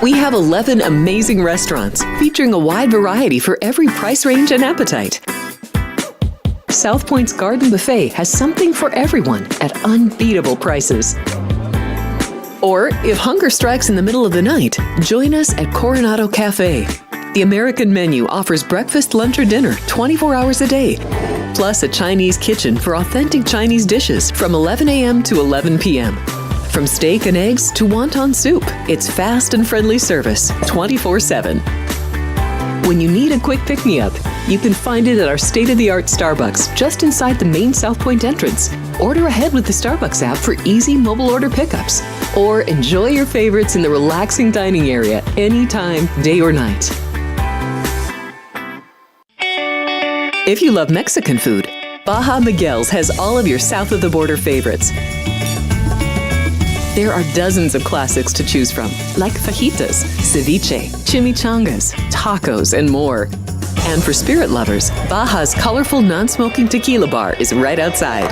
We have 11 amazing restaurants featuring a wide variety for every price range and appetite. South Point's Garden Buffet has something for everyone at unbeatable prices. Or, if hunger strikes in the middle of the night, join us at Coronado Cafe. The American menu offers breakfast, lunch, or dinner 24 hours a day, plus a Chinese kitchen for authentic Chinese dishes from 11 a.m. to 11 p.m. From steak and eggs to wonton soup, it's fast and friendly service 24/7. When you need a quick pick-me-up, you can find it at our state-of-the-art Starbucks just inside the main South Point entrance. Order ahead with the Starbucks app for easy mobile order pickups. Or enjoy your favorites in the relaxing dining area anytime, day or night. If you love Mexican food, Baja Miguel's has all of your south-of-the-border favorites. There are dozens of classics to choose from, like fajitas, ceviche, chimichangas, tacos, and more. And for spirit lovers, Baja's colorful non-smoking tequila bar is right outside.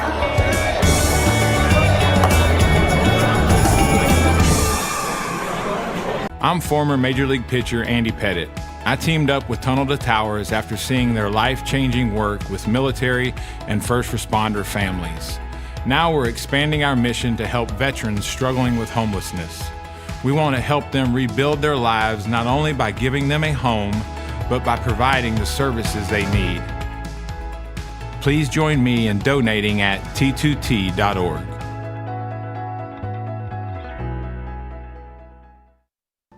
I'm former Major League pitcher Andy Pettit. I teamed up with Tunnel to Towers after seeing their life-changing work with military and first responder families. Now we're expanding our mission to help veterans struggling with homelessness. We want to help them rebuild their lives not only by giving them a home, but by providing the services they need. Please join me in donating at t2t.org.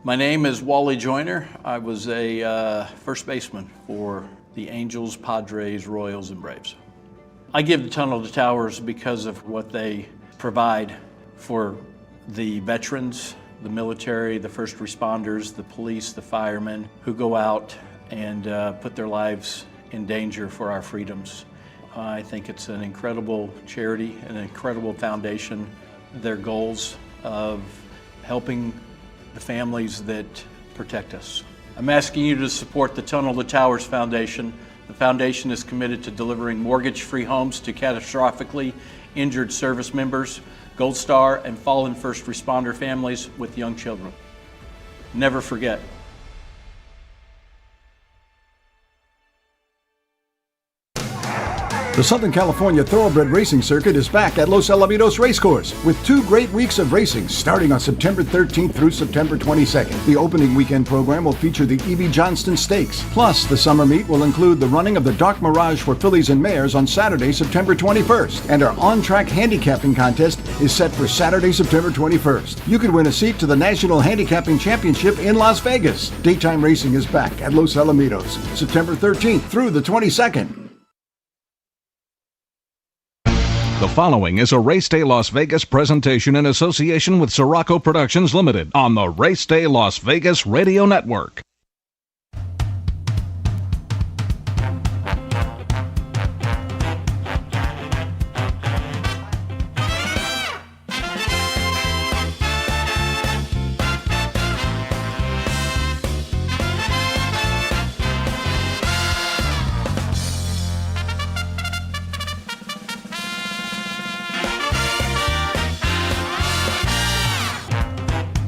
My name is Wally Joyner. I was a first baseman for the Angels, Padres, Royals, and Braves. I give the Tunnel to Towers because of what they provide for the veterans, the military, the first responders, the police, the firemen who go out and put their lives in danger for our freedoms. I think it's an incredible charity, an incredible foundation. Their goals of helping the families that protect us. I'm asking you to support the Tunnel to Towers Foundation. The foundation is committed to delivering mortgage-free homes to catastrophically injured service members, Gold Star, and fallen first responder families with young children. Never forget. The Southern California Thoroughbred Racing Circuit is back at Los Alamitos Racecourse with 2 great weeks of racing starting on September 13th through September 22nd. The opening weekend program will feature the E.B. Johnston Stakes. Plus, the summer meet will include the running of the Dark Mirage for fillies and mares on Saturday, September 21st. And our on-track handicapping contest is set for Saturday, September 21st. You could win a seat to the National Handicapping Championship in Las Vegas. Daytime racing is back at Los Alamitos, September 13th through the 22nd. The following is a Race Day Las Vegas presentation in association with Siraco Productions Limited on the Race Day Las Vegas Radio Network.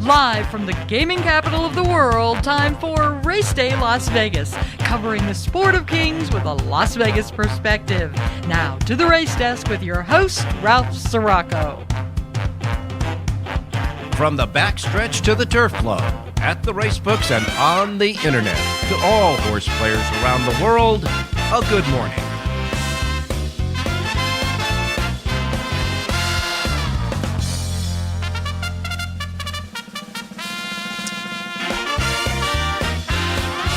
Live from the gaming capital of the world, time for Race Day Las Vegas, covering the sport of kings with a Las Vegas perspective. Now to the race desk with your host, Ralph Siraco. From the backstretch to the turf club, at the racebooks and on the internet, to all horse players around the world, a good morning.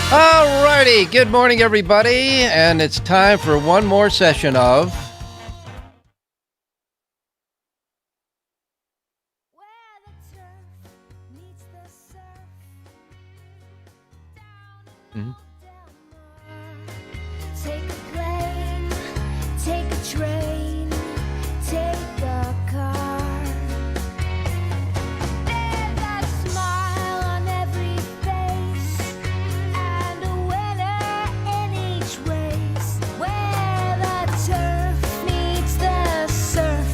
Alrighty, good morning everybody, and it's time for one more session of Take a plane, take a train, take a car. There's a smile on every face and a winner in each race. Where the turf meets the surf.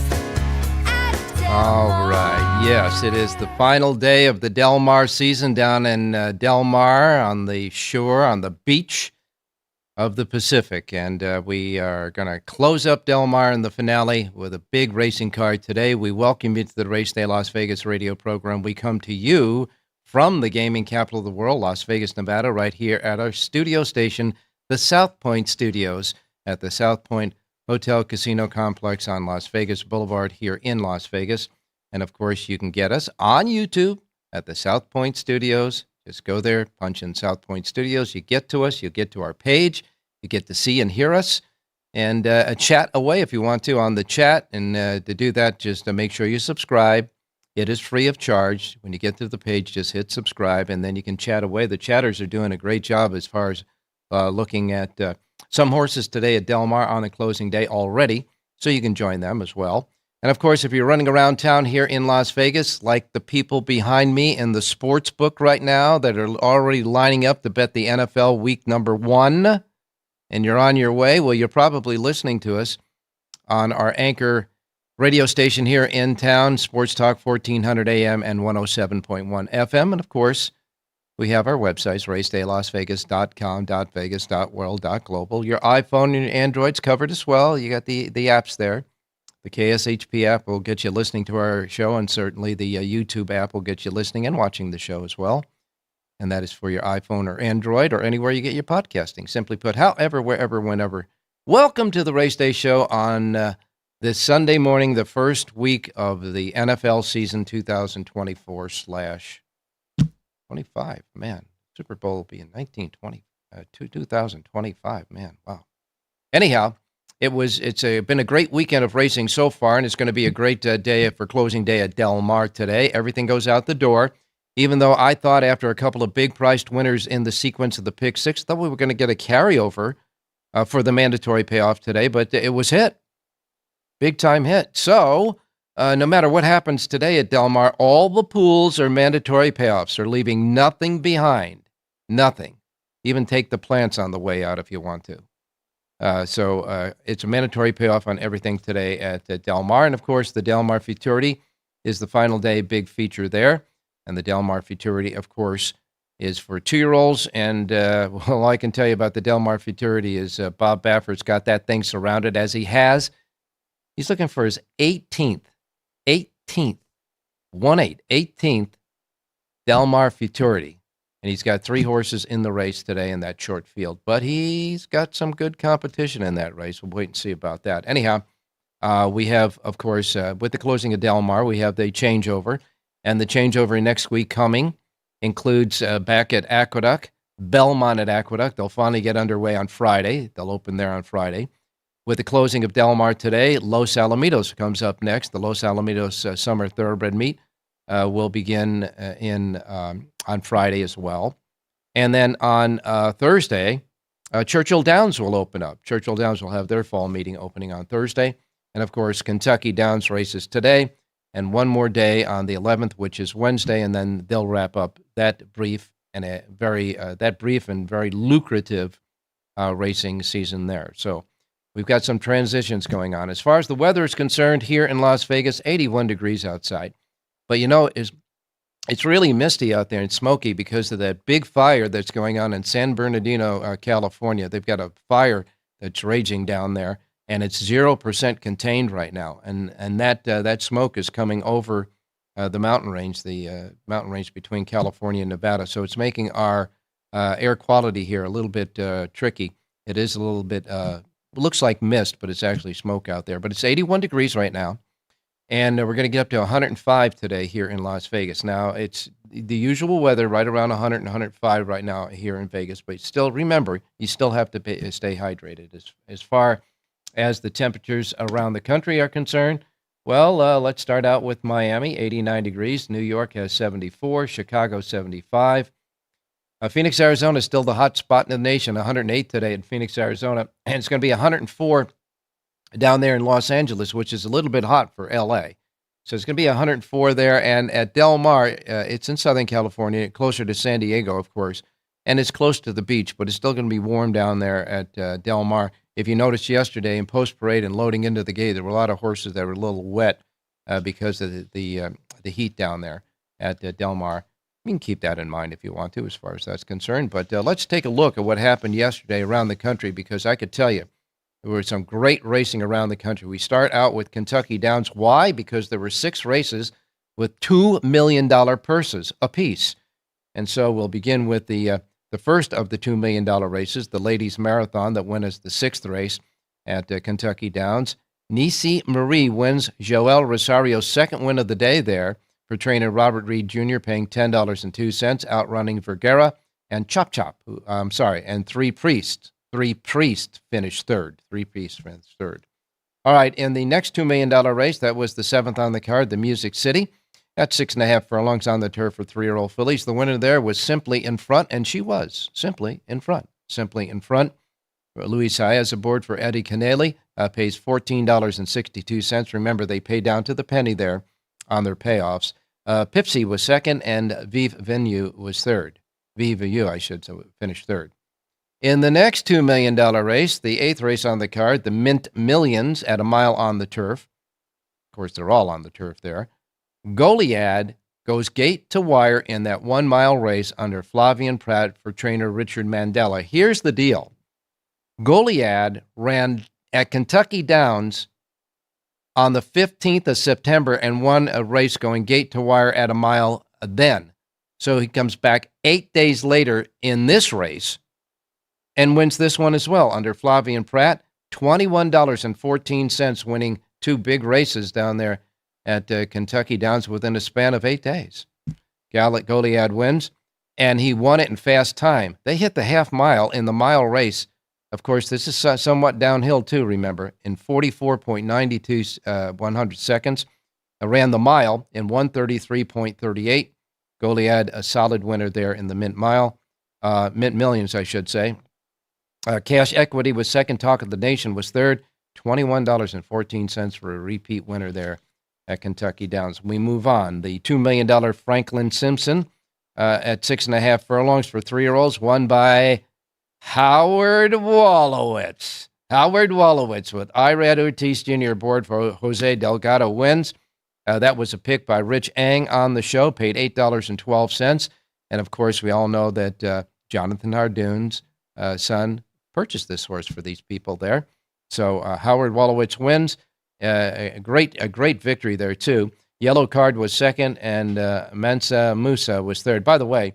all right. Yes, it is the final day of the Del Mar season down in Del Mar on the shore, on the beach of the Pacific. And we are going to close up Del Mar in the finale with a big racing card today. We welcome you to the Race Day Las Vegas radio program. We come to you from the gaming capital of the world, Las Vegas, Nevada, right here at our studio station, the South Point Studios at the South Point Hotel Casino Complex on Las Vegas Boulevard here in Las Vegas. And, of course, you can get us on YouTube at the South Point Studios. Just go there, punch in South Point Studios. You get to us. You get to our page. You get to see and hear us. And chat away if you want to on the chat. And to do that, just make sure you subscribe. It is free of charge. When you get to the page, just hit subscribe, and then you can chat away. The chatters are doing a great job as far as looking at some horses today at Del Mar on the closing day already, so you can join them as well. And, of course, if you're running around town here in Las Vegas, like the people behind me in the sports book right now that are already lining up to bet the NFL week number 1, and you're on your way, well, you're probably listening to us on our anchor radio station here in town, Sports Talk 1400 AM and 107.1 FM. And, of course, we have our websites, racedaylasvegas.com, .vegas, .world, .global. Your iPhone and your Android's covered as well. You got the apps there. The KSHP app will get you listening to our show, and certainly the YouTube app will get you listening and watching the show as well. And that is for your iPhone or Android or anywhere you get your podcasting. Simply put, however, wherever, whenever. Welcome to the Race Day Show on this Sunday morning, the first week of the NFL season 2024/25. Man, Super Bowl will be in 2025. Man, wow. Anyhow, it's been a great weekend of racing so far, and it's going to be a great day for closing day at Del Mar today. Everything goes out the door, even though I thought after a couple of big-priced winners in the sequence of the Pick Six, thought we were going to get a carryover for the mandatory payoff today, but it was hit. Big-time hit. So no matter what happens today at Del Mar, all the pools are mandatory payoffs. They're leaving nothing behind. Nothing. Even take the plants on the way out if you want to. So it's a mandatory payoff on everything today at Del Mar. And, of course, the Del Mar Futurity is the final day big feature there. And the Del Mar Futurity, of course, is for 2-year-olds. And all I can tell you about the Del Mar Futurity is Bob Baffert's got that thing surrounded as he has. He's looking for his 18th Del Mar Futurity. And he's got 3 horses in the race today in that short field. But he's got some good competition in that race. We'll wait and see about that. Anyhow, we have, of course, with the closing of Del Mar, we have the changeover. And the changeover next week coming includes back at Aqueduct, Belmont at Aqueduct. They'll finally get underway on Friday. They'll open there on Friday. With the closing of Del Mar today, Los Alamitos comes up next. The Los Alamitos Summer Thoroughbred Meet will begin on Friday as well. And then on Thursday, Churchill Downs will open up. Churchill Downs will have their fall meeting opening on Thursday. And, of course, Kentucky Downs races today. And one more day on the 11th, which is Wednesday, and then they'll wrap up that brief and very lucrative racing season there. So we've got some transitions going on. As far as the weather is concerned, here in Las Vegas, 81 degrees outside. But, it's really misty out there and smoky because of that big fire that's going on in San Bernardino, California. They've got a fire that's raging down there, and it's 0% contained right now. And that smoke is coming over the mountain range between California and Nevada. So it's making our air quality here a little bit tricky. It is a little bit, looks like mist, but it's actually smoke out there. But it's 81 degrees right now. And we're going to get up to 105 today here in Las Vegas. Now, it's the usual weather, right around 100 and 105 right now here in Vegas. But still, remember, you still have to stay hydrated. As far as the temperatures around the country are concerned, well, let's start out with Miami, 89 degrees. New York has 74. Chicago, 75. Phoenix, Arizona is still the hot spot in the nation, 108 today in Phoenix, Arizona. And it's going to be 104 down there in Los Angeles, which is a little bit hot for L.A. So it's going to be 104 there. And at Del Mar, it's in Southern California, closer to San Diego, of course, and it's close to the beach, but it's still going to be warm down there at Del Mar. If you noticed yesterday in post-parade and loading into the gate, there were a lot of horses that were a little wet because of the the heat down there at Del Mar. You can keep that in mind if you want to, as far as that's concerned. But let's take a look at what happened yesterday around the country, because I could tell you there was some great racing around the country. We start out with Kentucky Downs. Why? Because there were 6 races with $2 million purses apiece. And so we'll begin with the first of the $2 million races, the Ladies Marathon, that went as the 6th race at Kentucky Downs. Nisi Marie wins Joel Rosario's second win of the day there for trainer Robert Reed Jr., paying $10.02, outrunning Vergara and Chop Chop, and Three Priests. Three Priests finished third. All right, in the next $2 million race, that was the 7th on the card, the Music City. That's 6.5 furlongs on the turf for 3-year-old fillies. The winner there was Simply in Front, and she was Simply in Front. Simply in Front. Luis Saez aboard for Eddie Canelli, pays $14.62. Remember, they pay down to the penny there on their payoffs. Pipsy was second, and Vive Venue was third. Vive You, I should say, finished third. In the next $2 million race, the 8th race on the card, the Mint Millions at a mile on the turf. Of course, they're all on the turf there. Goliad goes gate to wire in that 1 mile race under Flavian Pratt for trainer Richard Mandela. Here's the deal. Goliad ran at Kentucky Downs on the 15th of September and won a race going gate to wire at a mile then. So he comes back 8 days later in this race and wins this one as well under Flavian Pratt, $21.14, winning 2 big races down there at Kentucky Downs within a span of 8 days. Goliad wins, and he won it in fast time. They hit the half mile in the mile race. Of course, this is somewhat downhill too, remember, in 44.92 100 seconds. Ran the mile in 133.38. Goliad, a solid winner there in the Mint Millions, I should say. Cash Equity was second. Talk of the Nation was third. $21.14 for a repeat winner there at Kentucky Downs. We move on. The $2 million Franklin Simpson at 6.5 furlongs for 3-year-olds, won by Howard Wolowitz. Howard Wolowitz with Irad Ortiz Jr. aboard for Jose Delgado wins. That was a pick by Rich Eng on the show, paid $8.12. And, of course, we all know that Jonathan Hardoon's son purchased this horse for these people there. So Howard Wolowitz wins. A great victory there, too. Yellow Card was second, and Mansa Musa was third. By the way,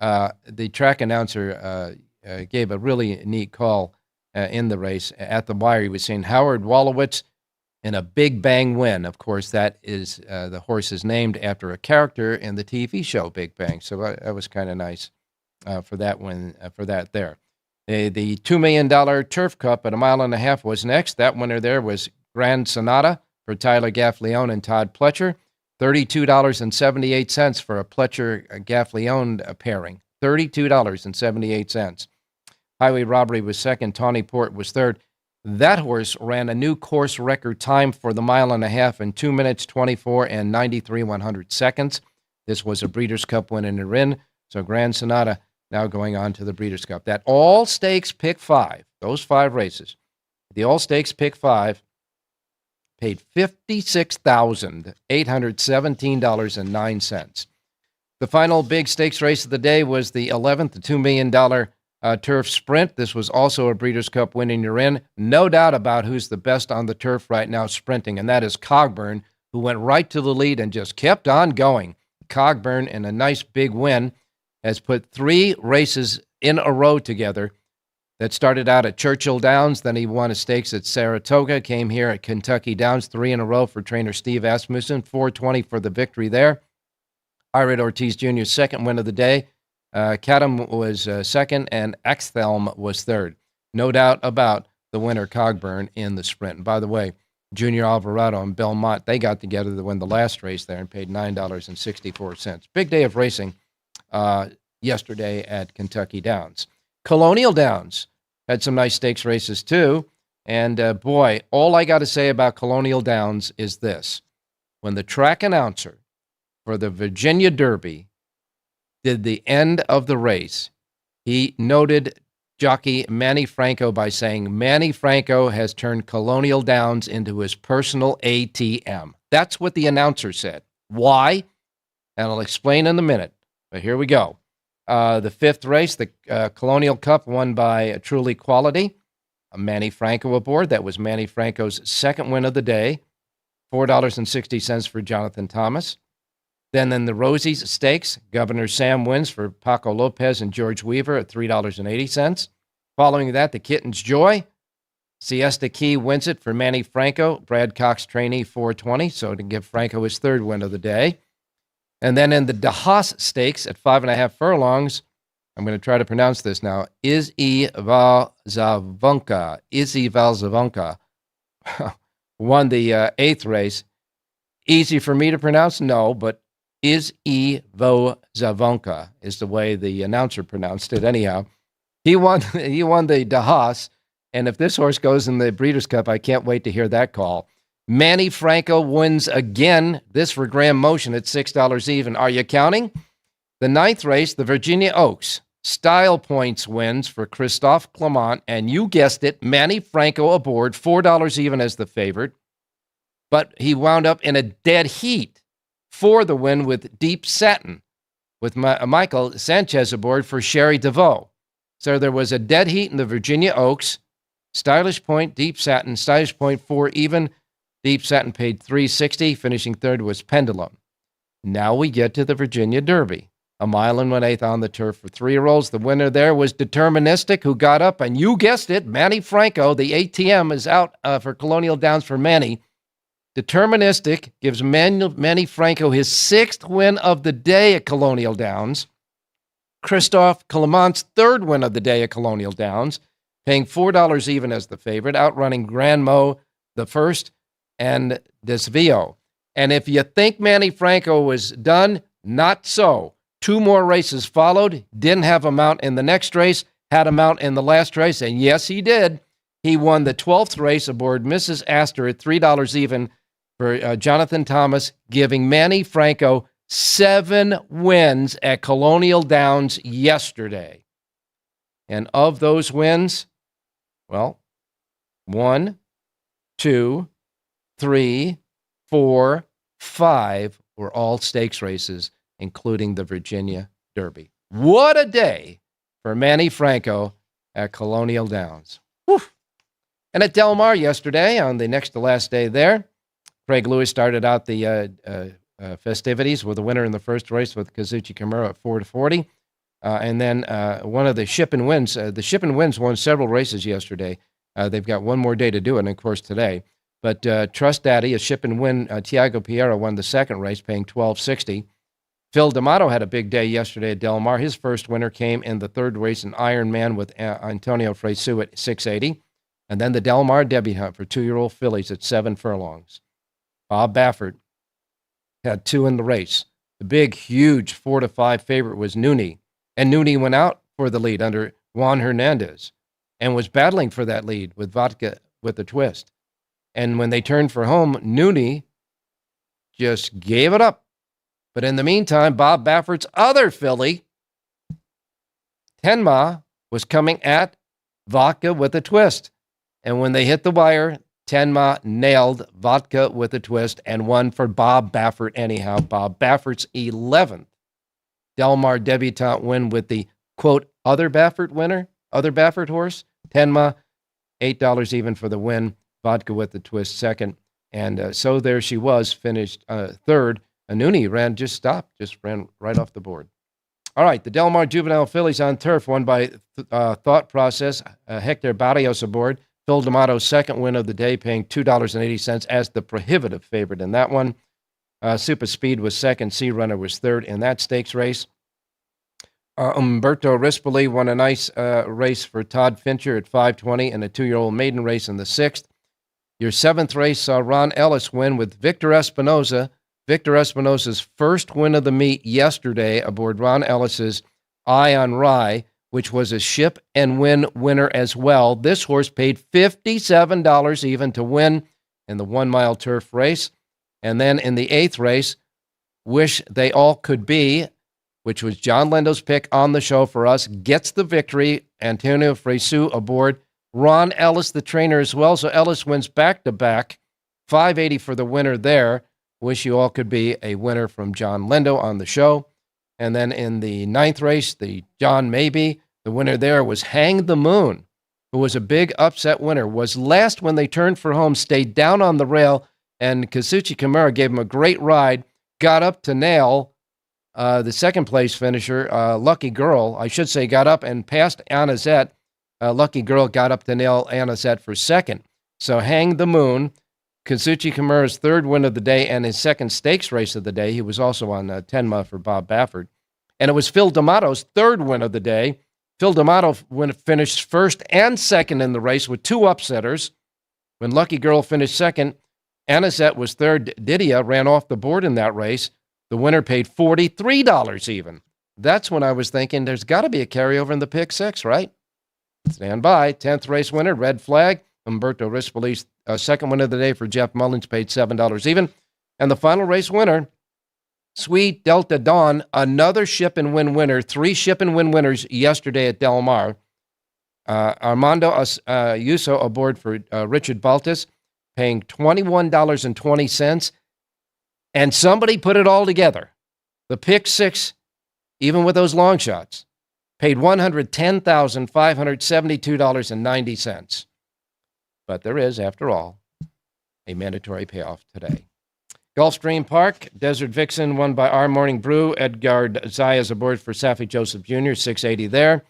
the track announcer gave a really neat call in the race. At the wire, he was saying Howard Wolowitz in a Big Bang win. Of course, that is the horse is named after a character in the TV show Big Bang. So that was kind of nice for that win, for that there. The $2 million Turf Cup at a mile and a half was next. That winner there was Grand Sonata for Tyler Gaffleone and Todd Pletcher. $32.78 for a Pletcher-Gaffleone pairing. $32.78. Highway Robbery was second. Tawny Port was third. That horse ran a new course record time for the mile and a half in 2 minutes, 24 and 93 100 seconds. This was a Breeders' Cup win in the Rin. So Grand Sonata now going on to the Breeders' Cup. That All Stakes Pick 5, those 5 races, the All Stakes Pick 5 paid $56,817.09. The final big stakes race of the day was the 11th, the $2 million turf sprint. This was also a Breeders' Cup win in your in. No doubt about who's the best on the turf right now sprinting, and that is Cogburn, who went right to the lead and just kept on going. Cogburn, in a nice big win, has put 3 races in a row together that started out at Churchill Downs. Then he won a stakes at Saratoga, came here at Kentucky Downs, 3 in a row for trainer Steve Asmussen, $4.20 for the victory there. Irad Ortiz Jr.'s second win of the day. Cadam was second, and Axthelm was third. No doubt about the winner, Cogburn, in the sprint. And by the way, Junior Alvarado and Belmont, they got together to win the last race there and paid $9.64. Big day of racing yesterday at Kentucky Downs. Colonial Downs had some nice stakes races too. And boy, all I got to say about Colonial Downs is this. When the track announcer for the Virginia Derby did the end of the race, he noted jockey Manny Franco by saying, Manny Franco has turned Colonial Downs into his personal ATM. That's what the announcer said. Why? And I'll explain in a minute. But here we go. The fifth race, the Colonial Cup, won by Truly Quality. Manny Franco aboard. That was Manny Franco's second win of the day. $4.60 for Jonathan Thomas. Then in the Rosie's Stakes, Governor Sam wins for Paco Lopez and George Weaver at $3.80. Following that, the Kitten's Joy. Siesta Key wins it for Manny Franco. Brad Cox trainee, $4.20, so to give Franco his third win of the day. And then in the DeHaas Stakes at 5.5 furlongs, I'm going to try to pronounce this now, Izzy Valzavonka won the eighth race. Easy for me to pronounce? No, but Izzy Valzavonka is the way the announcer pronounced it. Anyhow, he won the DeHaas, and if this horse goes in the Breeders' Cup, I can't wait to hear that call. Manny Franco wins again, this for Graham Motion at $6 even. Are you counting? The ninth race, the Virginia Oaks. Style Points wins for Christophe Clement, and you guessed it, Manny Franco aboard, $4 even as the favorite. But he wound up in a dead heat for the win with Deep Satin, with Michael Sanchez aboard for Sherry DeVoe. So there was a dead heat in the Virginia Oaks. Stylish Point, Deep Satin, Stylish Point 4 even. Deep Satin paid $3.60. Finishing third was Pendulum. Now we get to the Virginia Derby. 1 mile and 1/8 on the turf for 3-year-olds. The winner there was Deterministic, who got up, and you guessed it, Manny Franco. The ATM is out for Colonial Downs for Manny. Deterministic gives Manny Franco his 6th win of the day at Colonial Downs. Christophe Clement's 3rd win of the day at Colonial Downs, paying $4 even as the favorite, outrunning Grand Mo the first and Desvio. And if you think Manny Franco was done, not so. 2 more races followed, didn't have a mount in the next race, had a mount in the last race, and yes, he did. He won the 12th race aboard Mrs. Astor at $3 even for Jonathan Thomas, giving Manny Franco 7 wins at Colonial Downs yesterday. And of those wins, well, 1, 2, 3, 4, 5 were all stakes races, including the Virginia Derby. What a day for Manny Franco at Colonial Downs. Whew. And at Del Mar yesterday, on the next to last day there, Craig Lewis started out the festivities with a winner in the first race with Kazuchi Kimura at 4-40. And then one of the Ship and Wins. The Ship and Wins won several races yesterday. They've got one more day to do it, and of course today. But Trust Daddy, a Ship and Win, Tiago Piero won the second race, paying $12.60. Phil D'Amato had a big day yesterday at Del Mar. His first winner came in the third race in Iron Man with Antonio Fresu at $6.80. And then the Del Mar Debbie Hunt for 2-year-old fillies at 7 furlongs. Bob Baffert had 2 in the race. The big, huge 4-5 favorite was Nooney. And Nooney went out for the lead under Juan Hernandez and was battling for that lead with Vodka with a Twist. And when they turned for home, Nooney just gave it up. But in the meantime, Bob Baffert's other filly, Tenma, was coming at Vodka with a Twist. And when they hit the wire, Tenma nailed Vodka with a Twist and won for Bob Baffert anyhow. Bob Baffert's 11th Del Mar debutante win with the, quote, other Baffert horse. Tenma, $8 even for the win. Vodka with the Twist second. And so there she was, finished third. Nooney just ran right off the board. All right, the Del Mar Juvenile Fillies on turf, won by Thought Process. Hector Barrios aboard. Phil D'Amato's second win of the day, paying $2.80 as the prohibitive favorite in that one. Super Speed was second. Sea Runner was third in that stakes race. Umberto Rispoli won a nice race for Todd Fincher at 5:20 and a 2-year-old maiden race in the 6th. Your 7th race saw Ron Ellis win with Victor Espinoza. Victor Espinoza's first win of the meet yesterday aboard Ron Ellis's Eye on Rye, which was a Ship and Win winner as well. This horse paid $57 even to win in the 1-mile turf race. And then in the 8th race, Wish They All Could Be, which was John Lindo's pick on the show for us, gets the victory. Antonio Fresu aboard. Ron Ellis, the trainer as well. So Ellis wins back-to-back. $5.80 for the winner there. Wish you all could be a winner from John Lindo on the show. And then in the 9th race, the John Maybe, the winner there was Hang the Moon, who was a big upset winner, was last when they turned for home, stayed down on the rail, and Kazuchi Kimura gave him a great ride, got up to nail the second place finisher, Lucky Girl, I should say, got up and passed Anazette. Lucky Girl got up to nail Anazette for second. So Hang the Moon, Kazuchi Kimura's third win of the day and his second stakes race of the day. He was also on Tenma for Bob Baffert. And it was Phil D'Amato's third win of the day. Phil D'Amato finished first and second in the race with 2 upsetters. When Lucky Girl finished second, Anazette was third. Didia ran off the board in that race. The winner paid $43 even. That's when I was thinking there's got to be a carryover in the pick 6, right? Stand by. 10th race winner, Red Flag. Umberto Rispoli's second win of the day for Jeff Mullins, paid $7 even. And the final race winner, Sweet Delta Dawn, another ship and win winner. 3 ship and win winners yesterday at Del Mar. Armando Yuso aboard for Richard Baltas, paying $21.20. And somebody put it all together. The pick 6, even with those long shots, paid $110,572.90. But there is, after all, a mandatory payoff today. Gulfstream Park, Desert Vixen won by Our Morning Brew. Edgard Zayas aboard for Safi Joseph Jr., $6.80 there.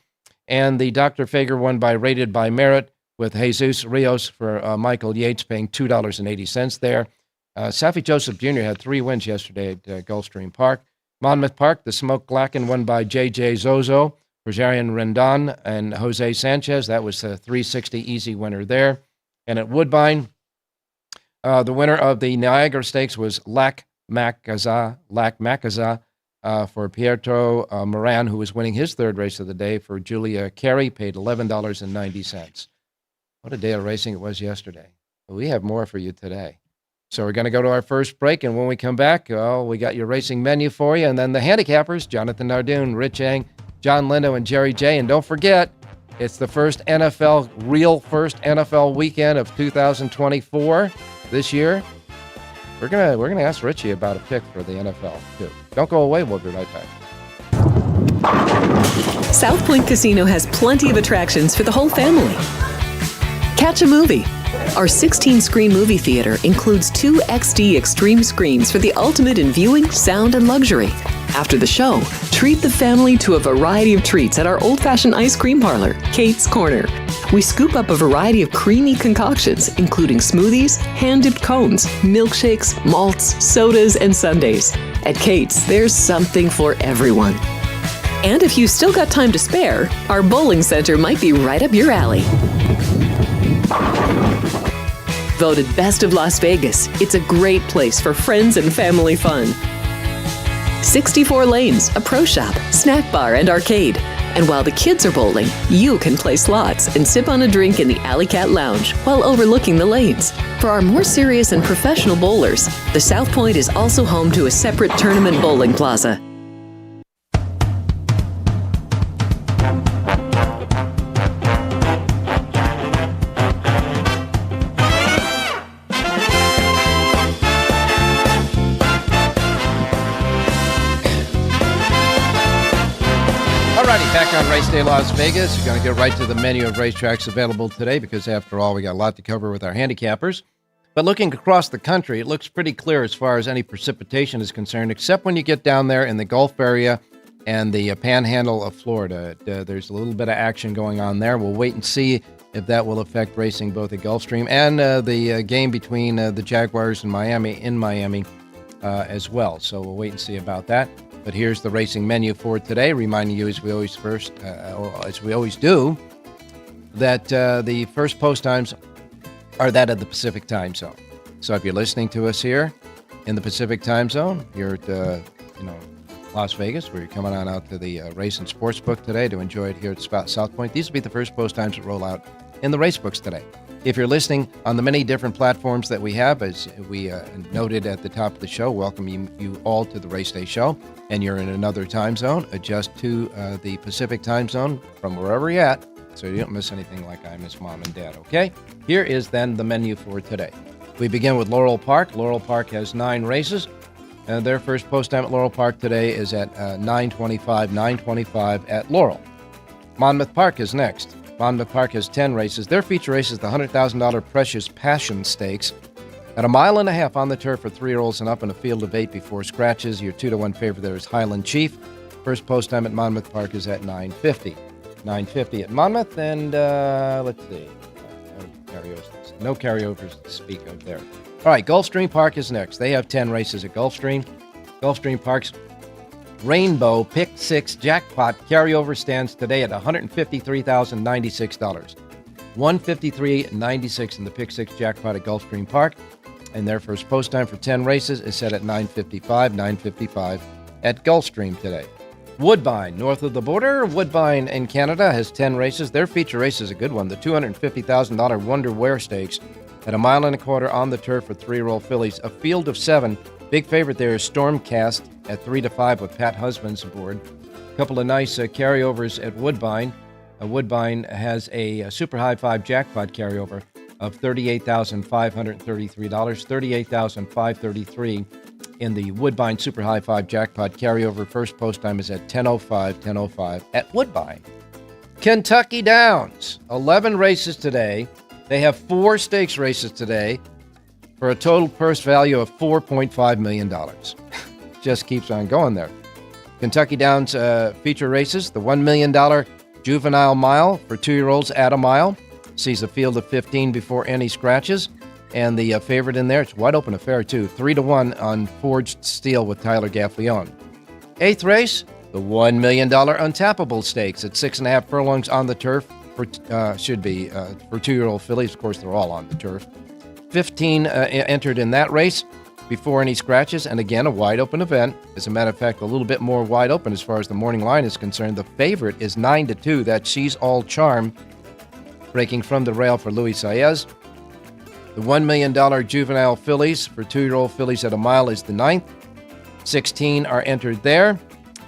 And the Dr. Fager won by Rated by Merit with Jesus Rios for Michael Yates, paying $2.80 there. Safi Joseph Jr. had 3 wins yesterday at Gulfstream Park. Monmouth Park, the Smoke Glacken won by J.J. Zozo for Jarian Rendon and Jose Sanchez. That was a $3.60 easy winner there. And at Woodbine, the winner of the Niagara Stakes was Lac Macaza for Pietro Moran, who was winning his third race of the day for Julia Carey, paid $11.90. What a day of racing it was yesterday. We have more for you today. So we're going to go to our first break, and when we come back, we got your racing menu for you, and then the handicappers, Jonathan Hardoon, Rich Eng, John Lindo, and Jerry J. And don't forget, it's the first NFL weekend of 2024 this year. We're gonna ask Richie about a pick for the NFL too. Don't go away. We'll be right back. South Point Casino has plenty of attractions for the whole family. Catch a movie. Our 16-screen movie theater includes 2 XD Extreme screens for the ultimate in viewing, sound, and luxury. After the show, treat the family to a variety of treats at our old-fashioned ice cream parlor, Kate's Corner. We scoop up a variety of creamy concoctions, including smoothies, hand-dipped cones, milkshakes, malts, sodas, and sundaes. At Kate's, there's something for everyone. And if you've still got time to spare, our bowling center might be right up your alley. Voted Best of Las Vegas, it's a great place for friends and family fun. 64 lanes, a pro shop, snack bar, and arcade. And while the kids are bowling, you can play slots and sip on a drink in the Alley Cat Lounge while overlooking the lanes. For our more serious and professional bowlers, the South Point is also home to a separate tournament bowling plaza. Back on Race Day Las Vegas. We're going to get right to the menu of racetracks available today because, after all, we got a lot to cover with our handicappers. But looking across the country, it looks pretty clear as far as any precipitation is concerned, except when you get down there in the Gulf area and the panhandle of Florida. There's a little bit of action going on there. We'll wait and see if that will affect racing both at Gulfstream and the game between the Jaguars and Miami in Miami as well. So we'll wait and see about that. But here's the racing menu for today, reminding you, as we always do, that the first post times are that of the Pacific time zone. So if you're listening to us here in the Pacific time zone, you're at Las Vegas, where you're coming on out to the Race and Sports Book today to enjoy it here at South Point. These will be the first post times that roll out in the race books today. If you're listening on the many different platforms that we have, as we noted at the top of the show, welcome you all to the Race Day Show. And you're in another time zone, adjust to the Pacific time zone from wherever you're at so you don't miss anything like I miss Mom and Dad, okay? Here is then the menu for today. We begin with Laurel Park. Laurel Park has 9 races. And their first post time at Laurel Park today is at 9:25 at Laurel. Monmouth Park is next. Monmouth Park has 10 races. Their feature race is the $100,000 Precious Passion Stakes. At 1.5 miles on the turf for 3-year-olds and up in a field of 8 before scratches. Your 2-1 favorite there is Highland Chief. First post time at Monmouth Park is at 9:50. 9:50 at Monmouth, and let's see. No carryovers to speak of there. All right, Gulfstream Park is next. They have 10 races at Gulfstream. Gulfstream Park's Rainbow Pick 6 Jackpot carryover stands today at $153,096. $153,096 in the Pick 6 Jackpot at Gulfstream Park. And their first post time for 10 races is set at 9:55 at Gulfstream today. Woodbine, north of the border. Woodbine in Canada has 10 races. Their feature race is a good one, the $250,000 Wonder Wear Stakes at 1.25 miles on the turf for 3-year-old fillies. A field of 7. Big favorite there is Stormcast at 3-5 with Pat Husbands aboard. A couple of nice carryovers at Woodbine. Woodbine has a Super High 5 jackpot carryover of $38,533. $38,533 in the Woodbine Super High 5 jackpot carryover. First post time is at 10:05 at Woodbine. Kentucky Downs, 11 races today. They have 4 stakes races today for a total purse value of $4.5 million. Just keeps on going there. Kentucky Downs feature races, the $1 million Juvenile Mile for 2-year-olds at a mile. Sees a field of 15 before any scratches. And the favorite in there, it's wide open affair too, 3-1 on Forged Steel with Tyler Gaffleon. 8th race, the $1 million Untappable Stakes at 6.5 furlongs on the turf for 2-year-old fillies. Of course, they're all on the turf. 15 entered in that race before any scratches, and again, a wide open event. As a matter of fact, a little bit more wide open as far as the morning line is concerned. The favorite is 9-2. That's She's All Charm, breaking from the rail for Luis Saez. The $1 million Juvenile Fillies for 2-year-old fillies at a mile is the 9th. 16 are entered there.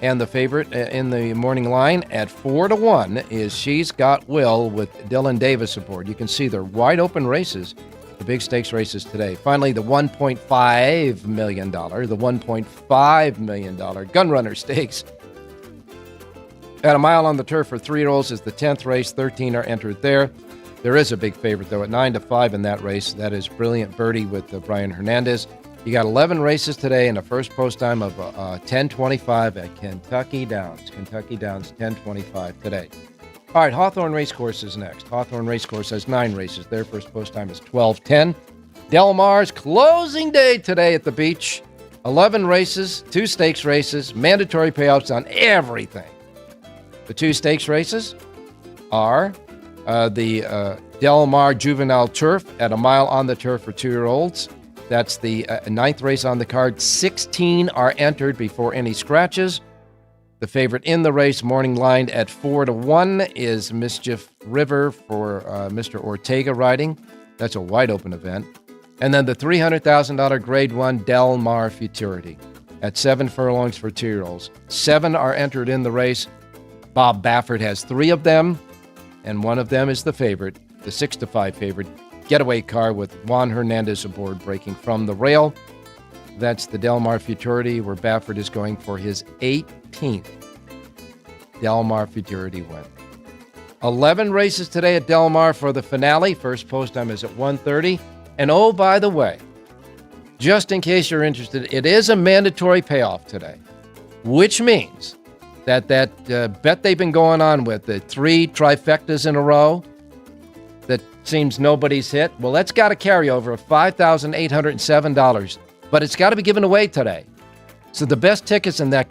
And the favorite in the morning line at 4-1 is She's Got Will with Dylan Davis aboard. You can see they're wide open races, the big stakes races today. Finally, the $1.5 million Gunrunner Stakes at a mile on the turf for 3-year-olds is the 10th race. 13 are entered there. There is a big favorite, though, at 9-5 in that race. That is Brilliant Birdie with Brian Hernandez. You got 11 races today and a first post time of 10:25 at Kentucky Downs. Kentucky Downs, 10:25 today. All right, Hawthorne Racecourse is next. Hawthorne Racecourse has 9 races. Their first post time is 12:10. Del Mar's closing day today at the beach. 11 races, 2 stakes races, mandatory payouts on everything. The 2 stakes races are the Del Mar Juvenile Turf at a mile on the turf for 2-year-olds. That's the 9th race on the card. 16 are entered before any scratches. The favorite in the race, morning line at 4-1, is Mischief River for Mr. Ortega riding. That's a wide open event. And then the $300,000 Grade 1 Del Mar Futurity at 7 furlongs for 2-year-olds. 7 are entered in the race. Bob Baffert has 3 of them, and one of them is the favorite, the 6-5 favorite, Getaway Car with Juan Hernandez aboard, breaking from the rail. That's the Del Mar Futurity, where Baffert is going for his 18th Del Mar Futurity win. 11 races today at Del Mar for the finale. First post time is at 1:30. And oh, by the way, just in case you're interested, it is a mandatory payoff today, which means that bet they've been going on with, the 3 trifectas in a row that seems nobody's hit, well, that's got a carryover of $5,807, but it's got to be given away today. So the best tickets in that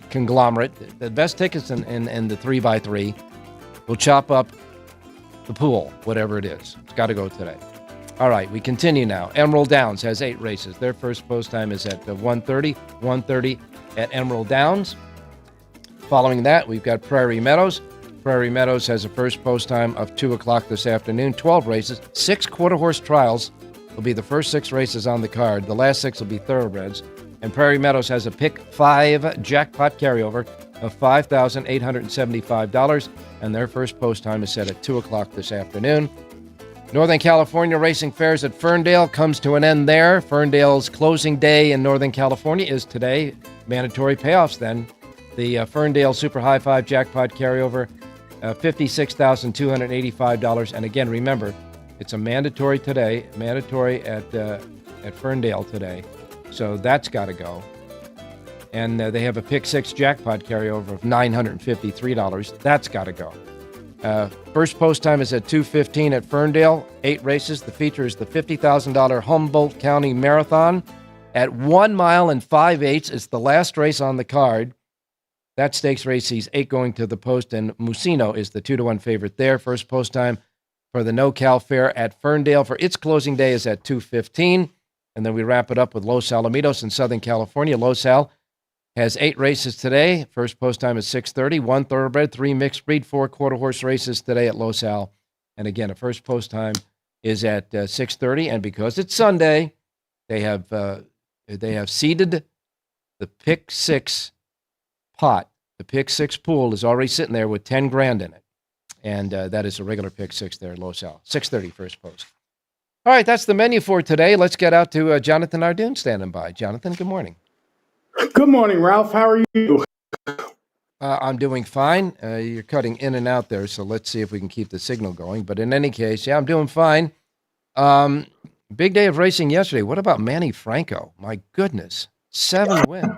conglomerate, the best tickets in the 3x3 will chop up the pool, whatever it is. It's got to go today. All right, we continue now. Emerald Downs has 8 races. Their first post time is at 1:30. 1:30 at Emerald Downs. Following that, we've got Prairie Meadows. Prairie Meadows has a first post time of 2 o'clock this afternoon. 12 races, 6 quarter-horse trials will be the first 6 races on the card. The last 6 will be thoroughbreds. And Prairie Meadows has a Pick 5 jackpot carryover of $5,875, and their first post time is set at 2 o'clock this afternoon. Northern California Racing Fairs at Ferndale comes to an end there. Ferndale's closing day in Northern California is today. Mandatory payoffs then. The Ferndale Super High Five Jackpot carryover, $56,285. And again, remember, it's a mandatory today, mandatory at Ferndale today. So that's got to go. And they have a Pick 6 jackpot carryover of $953. That's got to go. First post time is at 2:15 at Ferndale. 8 races. The feature is the $50,000 Humboldt County Marathon at 1 mile and 5/8. It's the last race on the card. That stakes race sees 8 going to the post, and Musino is the 2-1 favorite there. First post time for the No-Cal Fair at Ferndale for its closing day is at 2:15. And then we wrap it up with Los Alamitos in Southern California. Los Al has 8 races today. First post time is 6:30. 1 thoroughbred, 3 mixed breed, 4 quarter horse races today at Los Al. And again, a first post time is at 6:30. And because it's Sunday, they have seeded the Pick 6 pot. The Pick 6 pool is already sitting there with 10 grand in it. And that is a regular Pick 6 there at Los Al. 6:30 first post. All right, that's the menu for today. Let's get out to Jonathan Hardoon standing by. Jonathan, good morning. Good morning, Ralph. How are you? I'm doing fine. You're cutting in and out there, so let's see if we can keep the signal going. But in any case, yeah, I'm doing fine. Big day of racing yesterday. What about Manny Franco? My goodness, 7 wins.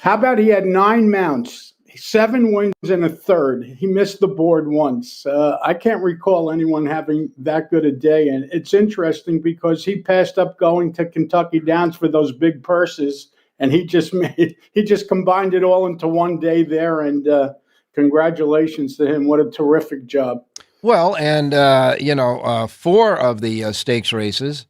How about he had 9 mounts, 7 wins and a third. He missed the board once. I can't recall anyone having that good a day. And it's interesting because he passed up going to Kentucky Downs for those big purses. And he just combined it all into one day there. And congratulations to him. What a terrific job. Well, and, 4 of the stakes races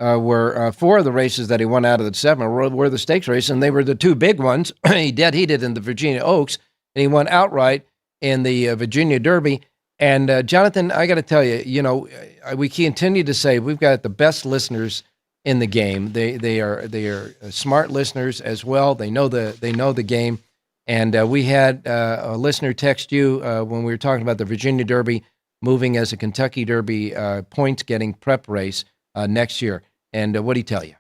were 4 of the races that he won out of the 7 were the stakes races, and they were the 2 big ones. He dead-heated in the Virginia Oaks, and he won outright in the Virginia Derby. And, Jonathan, I got to tell you, we continue to say we've got the best listeners in the game. They are smart listeners as well. They know the game. And we had a listener text you when we were talking about the Virginia Derby moving as a Kentucky Derby points-getting prep race next year. And what did he tell you?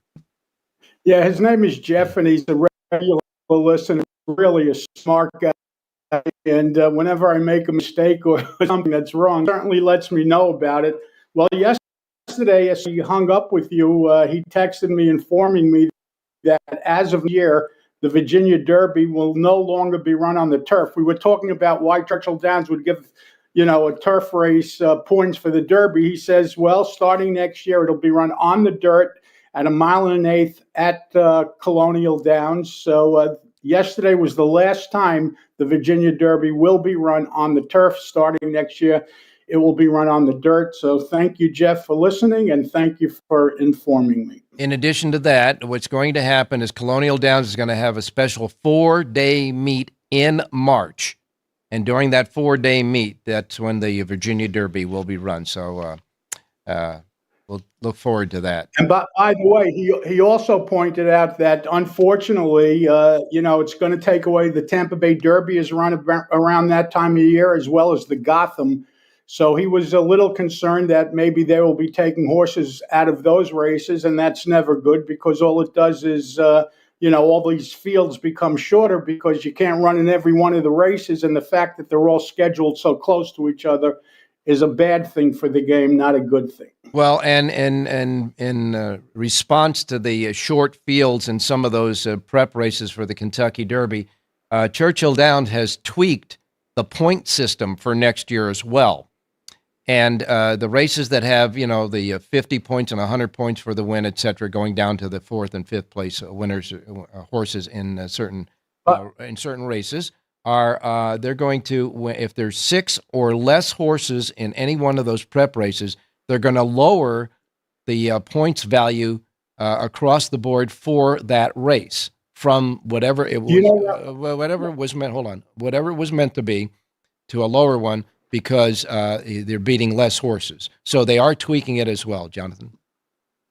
Yeah, his name is Jeff, and he's a regular listener, really a smart guy. And whenever I make a mistake or something that's wrong, certainly lets me know about it. Well, yesterday, as he hung up with you, he texted me informing me that as of year, the Virginia Derby will no longer be run on the turf. We were talking about why Churchill Downs would give a turf race points for the Derby. He says, well, starting next year, it'll be run on the dirt at 1 1/8 at Colonial Downs. So yesterday was the last time the Virginia Derby will be run on the turf. Starting next year, it will be run on the dirt. So thank you, Jeff, for listening, and thank you for informing me. In addition to that, what's going to happen is Colonial Downs is going to have a special 4-day meet in March. And during that 4-day meet, that's when the Virginia Derby will be run. So we'll look forward to that. And by the way, he also pointed out that unfortunately, it's going to take away the Tampa Bay Derby is run around that time of year, as well as the Gotham. So he was a little concerned that maybe they will be taking horses out of those races, and that's never good because all it does is all these fields become shorter because you can't run in every one of the races, and the fact that they're all scheduled so close to each other is a bad thing for the game, not a good thing. Well, and in response to the short fields in some of those prep races for the Kentucky Derby, Churchill Downs has tweaked the point system for next year as well. And the races that have, the 50 points and 100 points for the win, et cetera, going down to the 4th and 5th place winners, horses in certain races, are they're going to, if there's 6 or less horses in any one of those prep races, they're going to lower the points value across the board for that race from whatever it was, whatever it was meant. Hold on, whatever it was meant to be, to a lower one. Because they're beating less horses. So they are tweaking it as well, Jonathan.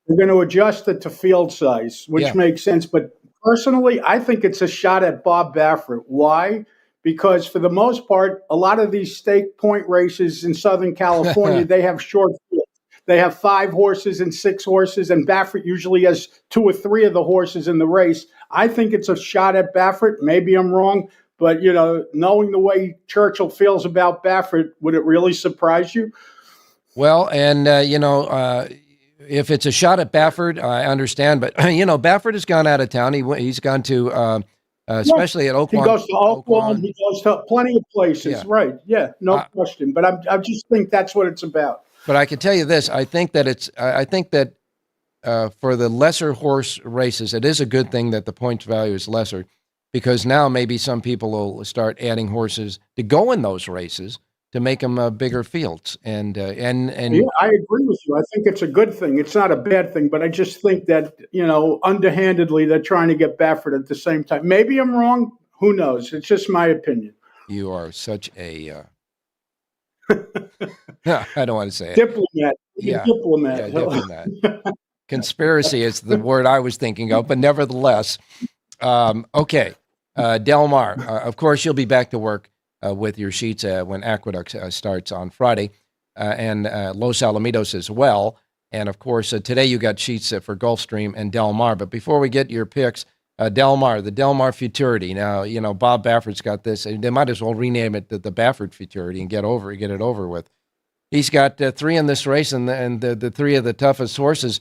We're going to adjust it to field size, which makes sense. But personally, I think it's a shot at Bob Baffert. Why? because for the most part, a lot of these stake point races in Southern California, they have short fields. They have 5 horses and 6 horses, and Baffert usually has 2 or 3 of the horses in the race. I think it's a shot at Baffert. Maybe I'm wrong, but knowing the way Churchill feels about Baffert, would it really surprise you? Well, and if it's a shot at Baffert, I understand. But Baffert has gone out of town. He's gone to, especially at Oakland. He goes to Oakland. He goes to plenty of places. Yeah. Right? Yeah, no question. But I just think that's what it's about. But I can tell you this: I think that for the lesser horse races, it is a good thing that the points value is lesser, because now maybe some people will start adding horses to go in those races to make them bigger fields. And yeah, I agree with you. I think it's a good thing. It's not a bad thing, but I just think that underhandedly they're trying to get Baffert at the same time. Maybe I'm wrong. Who knows? It's just my opinion. You are such a I don't want to say it. Diplomat. Yeah. Diplomat. Yeah, diplomat. Conspiracy is the word I was thinking of, but nevertheless. Okay. Del Mar, of course, you'll be back to work with your sheets when Aqueduct starts on Friday, and Los Alamitos as well. And of course, today you got sheets for Gulfstream and Del Mar. But before we get your picks, the Del Mar Futurity. Now, Bob Baffert's got this. They might as well rename it the Baffert Futurity and get it over with. He's got 3 in this race and the 3 of the toughest horses.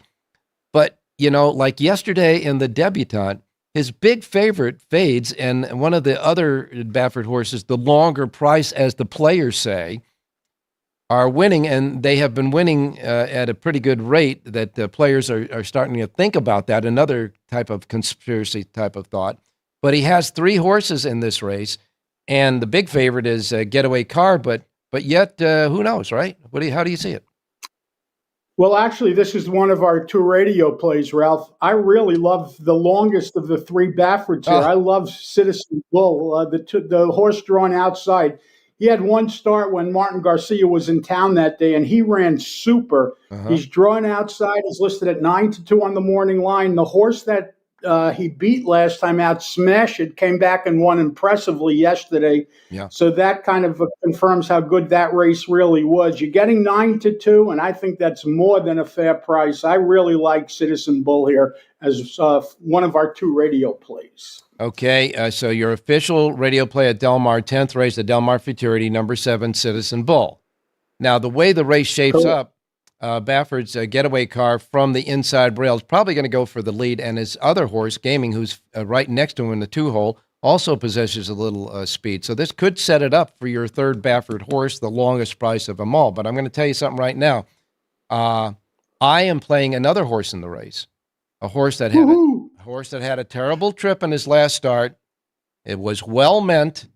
But, like yesterday in the debutante, his big favorite fades, and one of the other Baffert horses, the longer price, as the players say, are winning, and they have been winning at a pretty good rate, that the players are starting to think about that, another type of conspiracy type of thought. But he has 3 horses in this race, and the big favorite is Getaway Car, but yet, who knows, right? How do you see it? Well, actually, this is one of our 2 radio plays, Ralph. I really love the longest of the 3 Bafferts here. I love Citizen Bull, the horse drawn outside. He had one start when Martin Garcia was in town that day, and he ran super. He's drawn outside. He's listed at 9-2 on the morning line. The horse that he beat last time out, Smash It, came back and won impressively yesterday. Yeah. So that kind of confirms how good that race really was. You're getting 9-2, and I think that's more than a fair price. I really like Citizen Bull here as one of our 2 radio plays. Okay, so your official radio play at Del Mar, 10th race, the Del Mar Futurity, number 7, Citizen Bull. Now, the way the race shapes up, Baffert's Getaway Car from the inside rail is probably going to go for the lead, and his other horse, Gaming, who's right next to him in the 2-hole, also possesses a little speed. So this could set it up for your 3rd Baffert horse, the longest price of them all. But I'm going to tell you something right now. I am playing another horse in the race, a horse that had a terrible trip in his last start. It was well meant.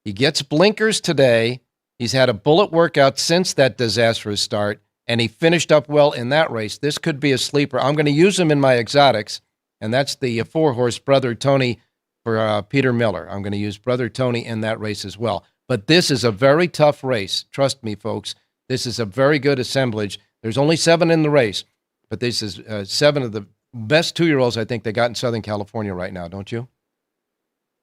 He gets blinkers today. He's had a bullet workout since that disastrous start, and he finished up well in that race. This could be a sleeper. I'm going to use him in my exotics, and that's the 4-horse Brother Tony for Peter Miller. I'm going to use Brother Tony in that race as well. But this is a very tough race. Trust me, folks. This is a very good assemblage. There's only 7 in the race, but this is 7 of the best 2-year-olds I think they got in Southern California right now, don't you?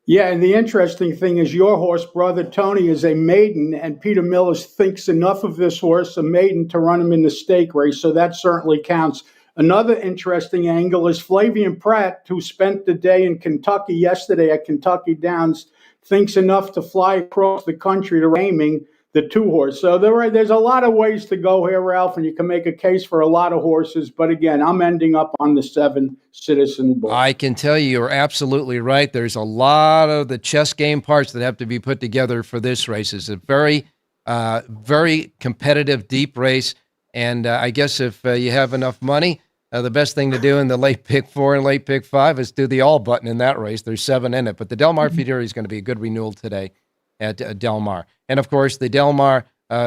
Yeah, and the interesting thing is your horse, Brother Tony, is a maiden, and Peter Miller thinks enough of this horse, a maiden, to run him in the stake race, so that certainly counts. Another interesting angle is Flavian Pratt, who spent the day in Kentucky yesterday at Kentucky Downs, thinks enough to fly across the country to aiming the 2-horse. So there's a lot of ways to go here, Ralph, and you can make a case for a lot of horses. But again, I'm ending up on the 7 Citizen Bull. I can tell you're absolutely right. There's a lot of the chess game parts that have to be put together for this race. It's a very, very competitive, deep race. And I guess if you have enough money, the best thing to do in the late pick 4 and late pick 5 is do the all button in that race. There's 7 in it. But the Del Mar Futurity is going to be a good renewal today at Del Mar. And, of course, the Del Mar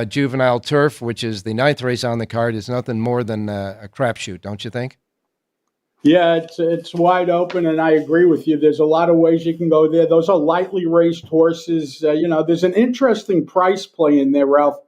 Juvenile Turf, which is the 9th race on the card, is nothing more than a crapshoot, don't you think? Yeah, it's wide open, and I agree with you. There's a lot of ways you can go there. Those are lightly raced horses. There's an interesting price play in there, Ralph.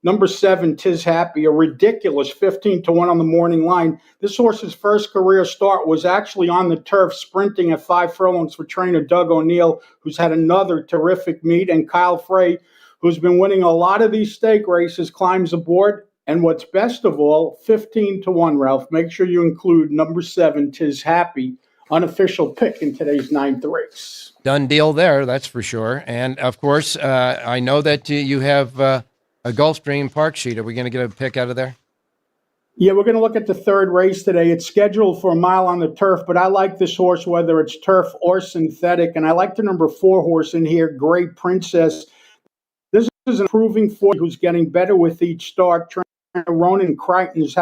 Number 7, Tis Happy, a ridiculous 15-1 on the morning line. This horse's first career start was actually on the turf, sprinting at 5 furlongs for trainer Doug O'Neill, who's had another terrific meet, and Kyle Frey, who's been winning a lot of these stake races, climbs aboard. And what's best of all, 15-1, Ralph. Make sure you include number 7, Tis Happy, unofficial pick in today's 9th race. Done deal there, that's for sure. And, of course, I know that you have a Gulfstream Park sheet. Are we going to get a pick out of there? Yeah, we're going to look at the 3rd race today. It's scheduled for a mile on the turf, but I like this horse whether it's turf or synthetic. And I like the number 4 horse in here, Great Princess. This is an improving force who's getting better with each start. Trainer Ronan Crichton is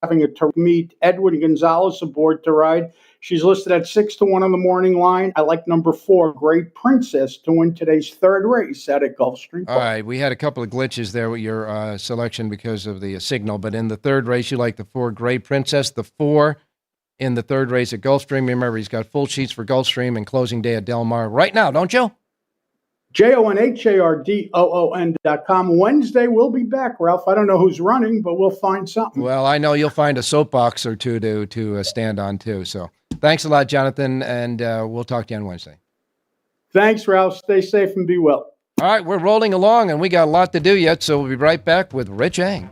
having a to meet Edwin Gonzalez aboard to ride. She's listed at 6-1 on the morning line. I like number 4, Great Princess, to win today's 3rd race out at Gulfstream Park. All right, we had a couple of glitches there with your selection because of the signal, but in the 3rd race, you like the 4, Great Princess, the 4 in the 3rd race at Gulfstream. Remember, he's got full sheets for Gulfstream and closing day at Del Mar right now, don't you? JONHARDOON.com. Wednesday, we'll be back, Ralph. I don't know who's running, but we'll find something. Well, I know you'll find a soapbox or two to stand on, too. So thanks a lot, Jonathan, and we'll talk to you on Wednesday. Thanks, Ralph. Stay safe and be well. All right, we're rolling along, and we got a lot to do yet, so we'll be right back with Rich Eng.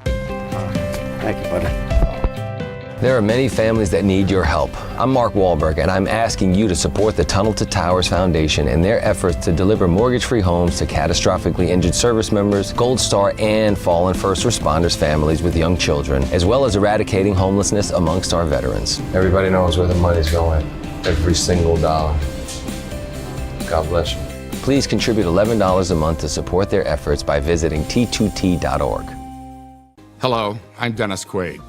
Thank you, buddy. There are many families that need your help. I'm Mark Wahlberg, and I'm asking you to support the Tunnel to Towers Foundation in their efforts to deliver mortgage-free homes to catastrophically injured service members, Gold Star, and fallen first responders families with young children, as well as eradicating homelessness amongst our veterans. Everybody knows where the money's going. Every single dollar. God bless you. Please contribute $11 a month to support their efforts by visiting t2t.org. Hello, I'm Dennis Quaid.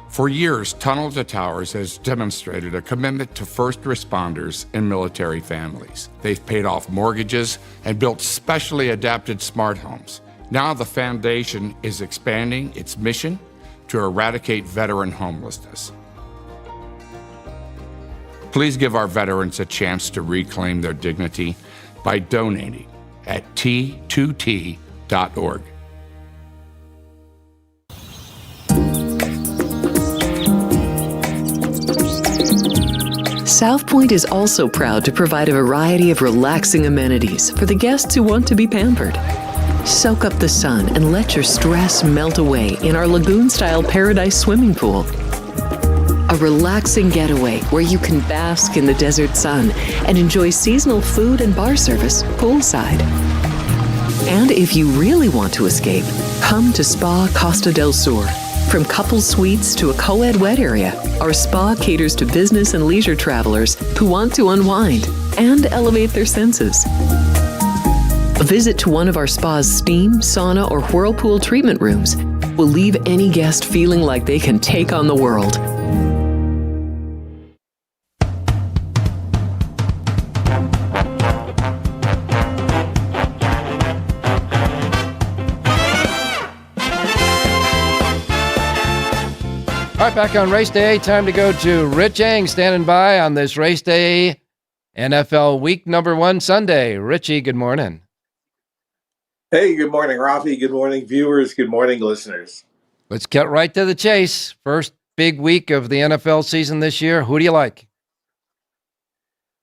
For years, Tunnel to Towers has demonstrated a commitment to first responders and military families. They've paid off mortgages and built specially adapted smart homes. Now the foundation is expanding its mission to eradicate veteran homelessness. Please give our veterans a chance to reclaim their dignity by donating at t2t.org. South Point is also proud to provide a variety of relaxing amenities for the guests who want to be pampered. Soak up the sun and let your stress melt away in our lagoon-style Paradise swimming pool. A relaxing getaway where you can bask in the desert sun and enjoy seasonal food and bar service poolside. And if you really want to escape, come to Spa Costa del Sur. From couple suites to a co-ed wet area, our spa caters to business and leisure travelers who want to unwind and elevate their senses. A visit to one of our spa's steam, sauna, or whirlpool treatment rooms will leave any guest feeling like they can take on the world. All right, back on race day. Time to go to Rich Eng standing by on this race day, NFL week number 1 Sunday. Richie, good morning. Hey, good morning, Rafi. Good morning, viewers. Good morning, listeners. Let's get right to the chase. First big week of the NFL season this year. Who do you like?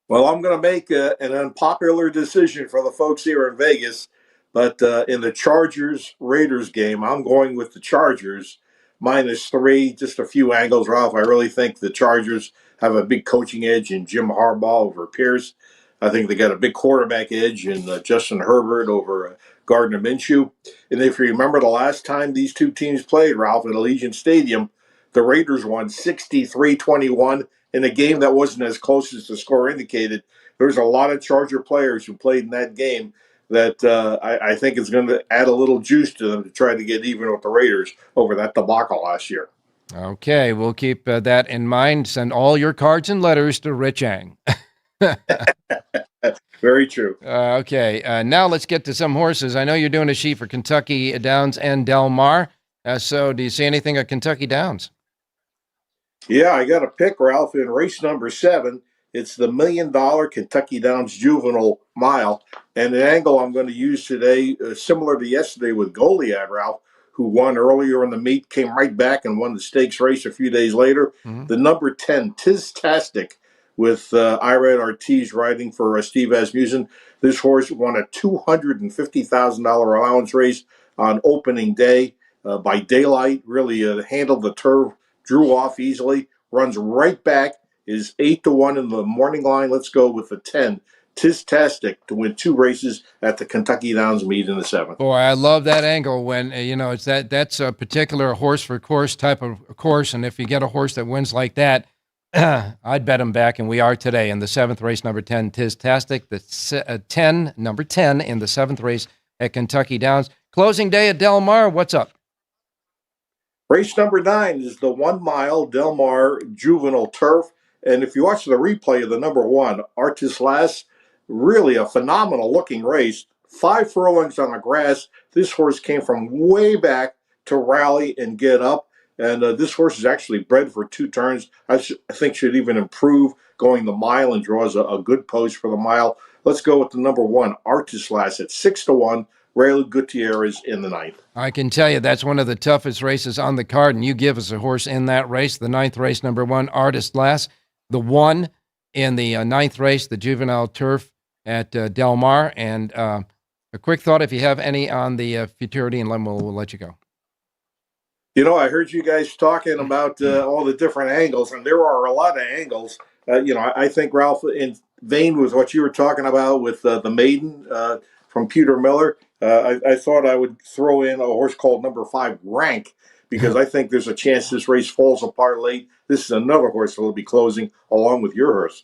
Well, I'm going to make an unpopular decision for the folks here in Vegas, but in the Chargers-Raiders game, I'm going with the Chargers. -3, just a few angles, Ralph. I really think the Chargers have a big coaching edge in Jim Harbaugh over Pierce. I think they got a big quarterback edge in Justin Herbert over Gardner Minshew. And if you remember the last time these two teams played, Ralph, at Allegiant Stadium, the Raiders won 63-21 in a game that wasn't as close as the score indicated. There's a lot of Charger players who played in that game that I think is going to add a little juice to them to try to get even with the Raiders over that debacle last year. Okay, we'll keep that in mind. Send all your cards and letters to Rich Eng. Very true. Okay, now let's get to some horses. I know you're doing a sheet for Kentucky Downs and Del Mar. So do you see anything at Kentucky Downs? Yeah, I got a pick, Ralph, in race number 7. It's the $1 million Kentucky Downs Juvenile Mile. And the angle I'm going to use today, similar to yesterday with Goliad, Ralph, who won earlier in the meet, came right back and won the stakes race a few days later. The number 10, Tistastic, with Irad Ortiz riding for Steve Asmussen. This horse won a $250,000 allowance race on opening day by daylight. Really handled the turf, drew off easily, runs right back, is 8-1 in the morning line. Let's go with the 10. Tistastic to win 2 races at the Kentucky Downs meet in the 7th. Boy, I love that angle when, it's that's a particular horse for course type of course. And if you get a horse that wins like that, I'd bet him back, and we are today in the 7th race, number 10, Tistastic, number 10 in the 7th race at Kentucky Downs. Closing day at Del Mar, what's up? Race number 9 is the 1 mile Del Mar Juvenile Turf. And if you watch the replay of the number 1, Artis Las, really a phenomenal looking race. 5 furlongs on the grass. This horse came from way back to rally and get up. And this horse is actually bred for 2 turns. I think should even improve going the mile and draws a good post for the mile. Let's go with the number 1, Artis Las at 6-1. Ray Gutierrez in the 9th. I can tell you that's one of the toughest races on the card, and you give us a horse in that race. The 9th race, number 1, Artis Las. The 1 in the 9th race, the Juvenile Turf at Del Mar. And a quick thought, if you have any on the Futurity, and we'll let you go. I heard you guys talking about all the different angles, and there are a lot of angles. I think, Ralph, in vein with what you were talking about with the Maiden from Peter Miller, I thought I would throw in a horse called number 5, Rank, because I think there's a chance this race falls apart late. This is another horse that will be closing along with your horse.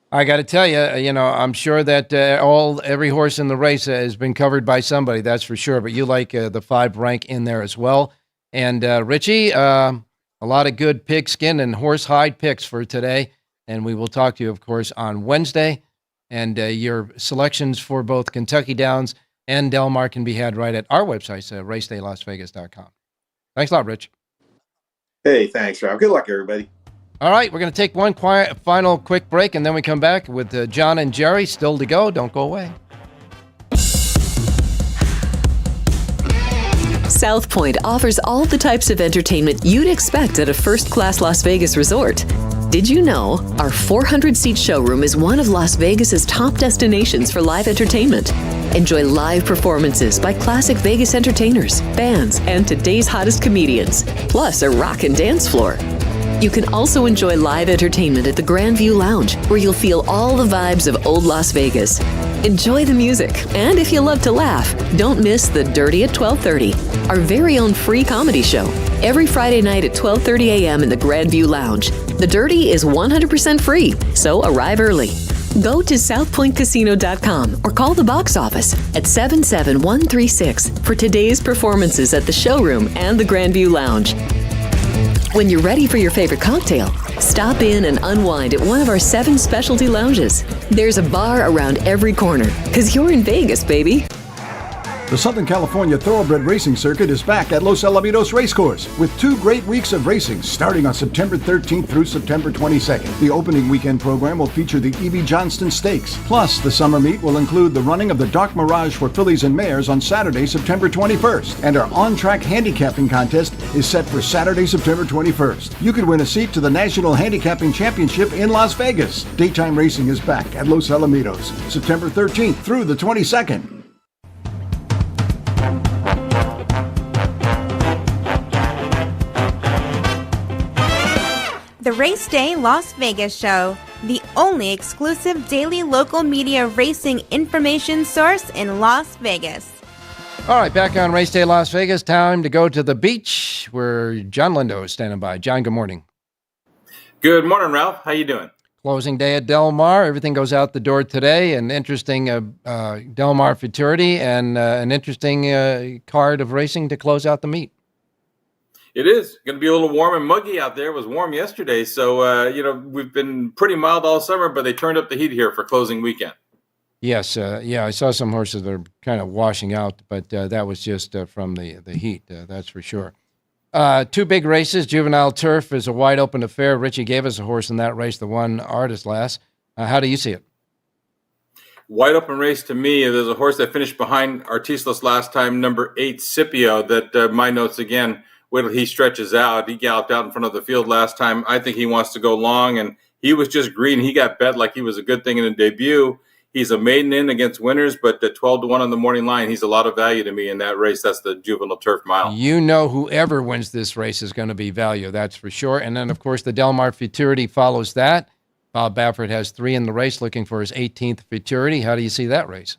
I got to tell you, I'm sure that every horse in the race has been covered by somebody, that's for sure. But you like the 5 Rank in there as well. And Richie, a lot of good pigskin and horse hide picks for today. And we will talk to you, of course, on Wednesday. And your selections for both Kentucky Downs and Del Mar can be had right at our website, racedaylasvegas.com. Thanks a lot, Rich. Hey, thanks, Ralph. Good luck, everybody. All right, we're going to take one final quick break, and then we come back with John and Jerry still to go. Don't go away. South Point offers all the types of entertainment you'd expect at a first-class Las Vegas resort. Did you know our 400-seat showroom is one of Las Vegas's top destinations for live entertainment? Enjoy live performances by classic Vegas entertainers, bands, and today's hottest comedians, plus a rockin' dance floor. You can also enjoy live entertainment at the Grand View Lounge, where you'll feel all the vibes of old Las Vegas. Enjoy the music, and if you love to laugh, don't miss The Dirty at 12:30, our very own free comedy show, every Friday night at 12:30 a.m. in the Grand View Lounge. The Dirty is 100% free, so arrive early. Go to southpointcasino.com or call the box office at 77136 for today's performances at the showroom and the Grand View Lounge. When you're ready for your favorite cocktail, stop in and unwind at one of our 7 specialty lounges. There's a bar around every corner, because you're in Vegas, baby. The Southern California Thoroughbred Racing Circuit is back at Los Alamitos Racecourse with 2 great weeks of racing starting on September 13th through September 22nd. The opening weekend program will feature the E.B. Johnston Stakes. Plus, the summer meet will include the running of the Dark Mirage for fillies and mares on Saturday, September 21st. And our on-track handicapping contest is set for Saturday, September 21st. You could win a seat to the National Handicapping Championship in Las Vegas. Daytime racing is back at Los Alamitos, September 13th through the 22nd. The Race Day Las Vegas Show, the only exclusive daily local media racing information source in Las Vegas. All right, back on Race Day Las Vegas, time to go to the beach where John Lindo is standing by. John, good morning. Good morning, Ralph. How you doing? Closing day at Del Mar. Everything goes out the door today. An interesting Del Mar Futurity and an interesting card of racing to close out the meet. It is going to be a little warm and muggy out there. It was warm yesterday, so we've been pretty mild all summer, but they turned up the heat here for closing weekend. Yes, I saw some horses that are kind of washing out, but that was just from the heat, that's for sure. 2 big races. Juvenile Turf is a wide open affair. Richie gave us a horse in that race, the 1 Artis Las. How do you see it? Wide open race to me. There's a horse that finished behind Artislas last time, number 8, Scipio, that my notes again, wait till he stretches out. He galloped out in front of the field last time. I think he wants to go long, and he was just green. He got bet like he was a good thing in the debut. He's a maiden in against winners, but 12-1 on the morning line. He's a lot of value to me in that race. That's the Juvenile Turf Mile. You know whoever wins this race is going to be value, that's for sure. And then, of course, the Del Mar Futurity follows that. Bob Baffert has 3 in the race, looking for his 18th Futurity. How do you see that race?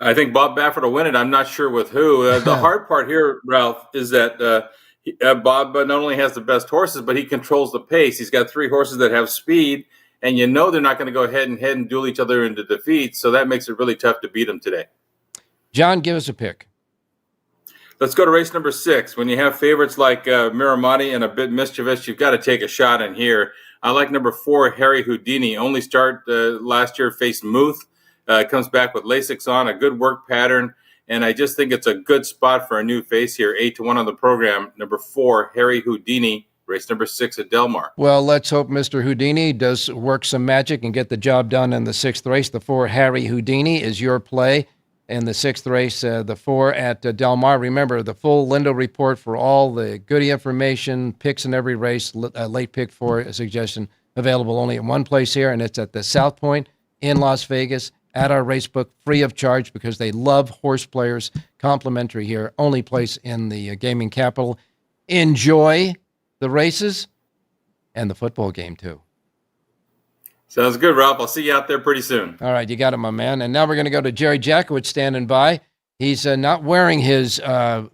I think Bob Baffert will win it. I'm not sure with who. The hard part here, Ralph, is that Bob not only has the best horses, but he controls the pace. He's got 3 horses that have speed, and you know they're not going to go head and duel each other into defeat, so that makes it really tough to beat them today. John, give us a pick. Let's go to race number 6. When you have favorites like Miramati and a bit mischievous, you've got to take a shot in here. I like number 4, Harry Houdini. Only start last year, faced Muth. Comes back with Lasix on, a good work pattern, and I just think it's a good spot for a new face here. 8-1 on the program. Number 4, Harry Houdini, race number 6 at Del Mar. Well, let's hope Mr. Houdini does work some magic and get the job done in the 6th race. The 4, Harry Houdini, is your play. In the 6th race, the 4 at Del Mar. Remember, the full Lindo report for all the goodie information, picks in every race, late pick for a suggestion, available only at one place here, and it's at the South Point in Las Vegas at our racebook, free of charge, because they love horse players, complimentary here, only place in the gaming capital. Enjoy the races and the football game, too. Sounds good, Ralph. I'll see you out there pretty soon. All right, you got it, my man. And now we're going to go to Jerry Jacovitz standing by. He's not wearing his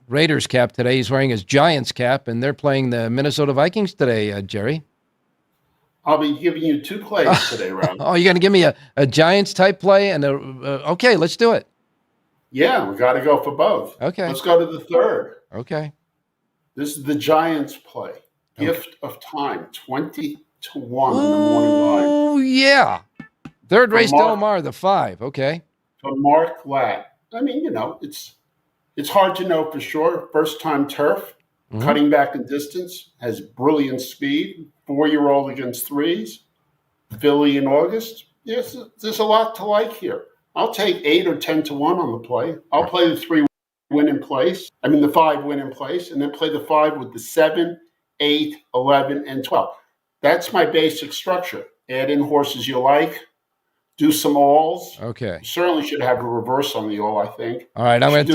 Raiders cap today. He's wearing his Giants cap, and they're playing the Minnesota Vikings today, Jerry. I'll be giving you 2 plays today, Ralph. Oh, you're going to give me a Giants-type play? And okay, let's do it. Yeah, we got to go for both. Okay. Let's go to the 3rd. Okay. This is the Giants play. Gift of time, 20-1 on the morning line. Oh, yeah. 3rd race, Del Mar, the 5. Okay. For Mark Latt. I mean, it's hard to know for sure. First-time turf, cutting back in distance, has brilliant speed. 4-year-old against 3s. Philly in August. Yes, there's a lot to like here. I'll take 8 or 10-1 on the play. I'll play the 3 win in place. I mean, the 5 win in place, and then play the 5 with the 7, 8, 11, and 12. That's my basic structure. Add in horses you like. Do some alls. Okay. You certainly should have a reverse on the all, I think. All right, I'm going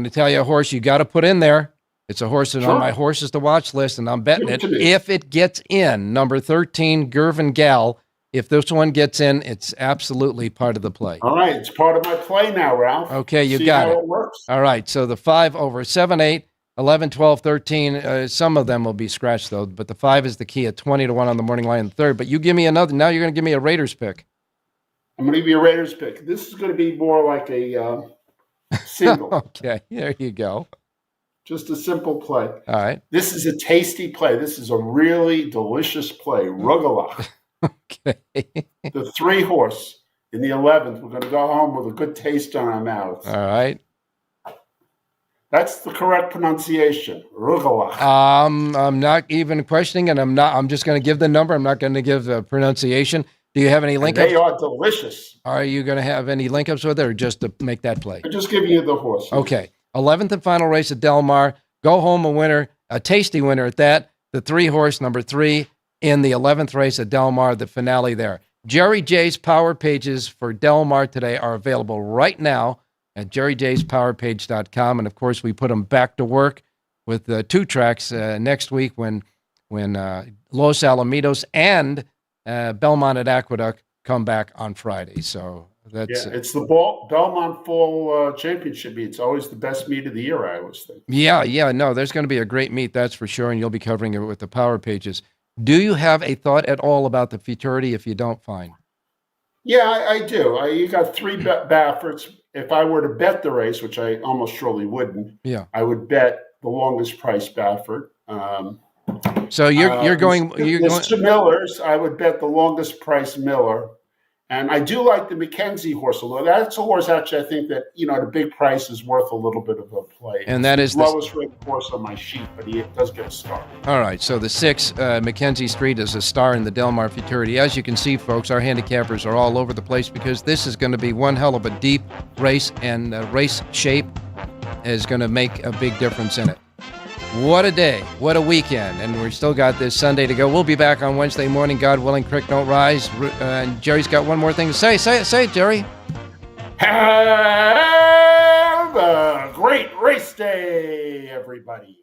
to tell you a horse you got to put in there. It's a horse that's on my horses to watch list, and I'm betting it. If it gets in, number 13, Gervin Gal. If this one gets in, it's absolutely part of the play. All right, it's part of my play now, Ralph. Okay, you See got how it. it works. All right, so the 5 over 7, 8, 11, 12, 13. Some of them will be scratched, though, but the 5 is the key at 20-1 on the morning line in the 3rd. But you give me another. Now you're going to give me a Raiders pick. I'm going to give you a Raiders pick. This is going to be more like a single. Okay, there you go. Just a simple play. All right. This is a tasty play. This is a really delicious play. Rugelach. Okay. The 3 horse in the 11th. We're going to go home with a good taste on our mouths. All right. That's the correct pronunciation. Rugelach. I'm not even questioning, and I'm just going to give the number. I'm not going to give the pronunciation. Do you have any link ups? They are delicious. Are you going to have any link ups with it, or just to make that play? I'm just giving you the horse. Okay. 11th and final race at Del Mar. Go home a winner, a tasty winner at that. The 3 horse, number 3, in the 11th race at Del Mar, the finale there. Jerry J's Power Pages for Del Mar today are available right now at jerryjspowerpage.com. And, of course, we put them back to work with 2 tracks next week when Los Alamitos and Belmont at Aqueduct come back on Friday. So that's it's the Belmont Fall Championship meet. It's always the best meet of the year, I always think. Yeah, no, there's going to be a great meet, that's for sure, and you'll be covering it with the Power Pages. Do you have a thought at all about the Futurity? If you don't, fine. Yeah, I do. You got 3 Bafferts. If I were to bet the race, which I almost surely wouldn't, I would bet the longest price Baffert. So you're going. The Millers, I would bet the longest price Miller, And I do like the Mackenzie horse a little. That's a horse, actually, I think that, at a big price is worth a little bit of a play. And that is the lowest rated horse on my sheet, but he does get a star. All right, so the 6, Mackenzie Street, is a star in the Del Mar Futurity. As you can see, folks, our handicappers are all over the place because this is going to be one hell of a deep race, and race shape is going to make a big difference in it. What a day. What a weekend. And we've still got this Sunday to go. We'll be back on Wednesday morning, God willing, creek don't rise. And Jerry's got one more thing to say. Say it, Jerry. Have a great race day, everybody.